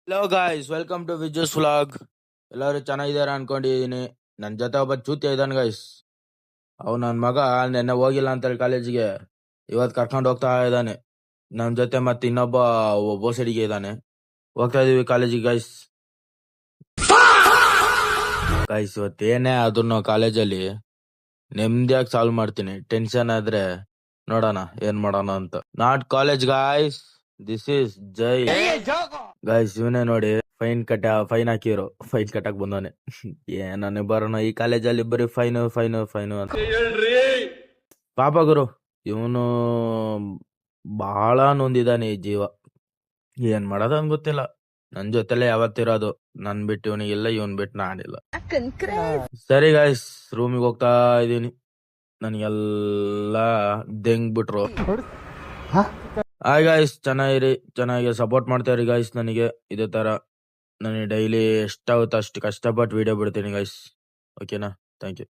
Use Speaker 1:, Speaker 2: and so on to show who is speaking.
Speaker 1: Hello guys, welcome to Viju's vlog. ಎಲ್ಲರೂ ಚೆನ್ನಾಗಿದ್ದಾರೆ ಅನ್ಕೊಂಡಿದೀನಿ. ನನ್ನ ಜೊತೆ ಒಬ್ಬ ಚೂತಿಯ ಇದ್ದಾನೆ ಗಾಯ್ಸ್. ನನ್ನ ಮಗ ನೆನ್ನೆ ಹೋಗಿಲ್ಲ ಅಂತೇಳಿ ಕಾಲೇಜಿಗೆ ಇವತ್ತು ಕರ್ಕೊಂಡು ಹೋಗ್ತಾ ಇದ್ದಾನೆ. ನನ್ನ ಜೊತೆ ಮತ್ತೆ ಇನ್ನೊಬ್ಬ ಬೋಸಡಿಗೆ ಇದ್ದಾನೆ. ಹೋಗ್ತಾ ಇದೀವಿ ಕಾಲೇಜಿಗೆ ಗಾಯ್ಸ್. ಇವತ್ತೇನೇ ಅದನ್ನು ಕಾಲೇಜಲ್ಲಿ ನೆಮ್ಮದಿಯಾಗಿ ಸಾಲ್ವ್ ಮಾಡ್ತೀನಿ. ಟೆನ್ಷನ್ ಆದ್ರೆ ನೋಡೋಣ ಏನ್ ಮಾಡೋಣ ಅಂತ. Not college guys, this is Jai guys. ಇವನೇ ನೋಡಿ ಫೈನ್ ಹಾಕಿರೋ, ಫೈನ್ ಕಟ್ಟಕ್ ಬಂದವನೆ. ನನಗೆ ಬರೋಣ ಈ ಕಾಲೇಜಲ್ಲಿ ಬರೀ ಫೈನು ಅಂತ. ಪಾಪ ಗುರು, ಇವನು ಬಹಳ ನೊಂದಿದ್ದಾನೆ ಈ ಜೀವ. ಏನ್ ಮಾಡೋದು ಅಂತ ಗೊತ್ತಿಲ್ಲ. ನನ್ ಜೊತೆಲೆ ಯಾವತ್ತಿರೋದು. ನನ್ ಬಿಟ್ಟು ಇವನಿಗಿಲ್ಲ, ಇವನ್ ಬಿಟ್ಟು ನಾನಿಲ್ಲ. ಸರಿ ಗಾಯ್ಸ್, ರೂಮಿಗೆ ಹೋಗ್ತಾ ಇದೀನಿ. ನನಗೆಲ್ಲ ದೆಂಗ್ ಬಿಟ್ರು. ಹಾಯ್ ಗಾಯ್ಸ್, ಚೆನ್ನಾಗಿ ಸಪೋರ್ಟ್ ಮಾಡ್ತಾ ಇರಿ ಗಾಯ್ಸ್. ನನಗೆ ಇದೇ ತರ ನನಗೆ ಡೈಲಿ ಎಷ್ಟಾಗುತ್ತೋ ಅಷ್ಟು ಕಷ್ಟಪಟ್ಟು ವಿಡಿಯೋ ಬಿಡ್ತೀನಿ ಗಾಯ್ಸ್. ಓಕೆನಾ? Thank you.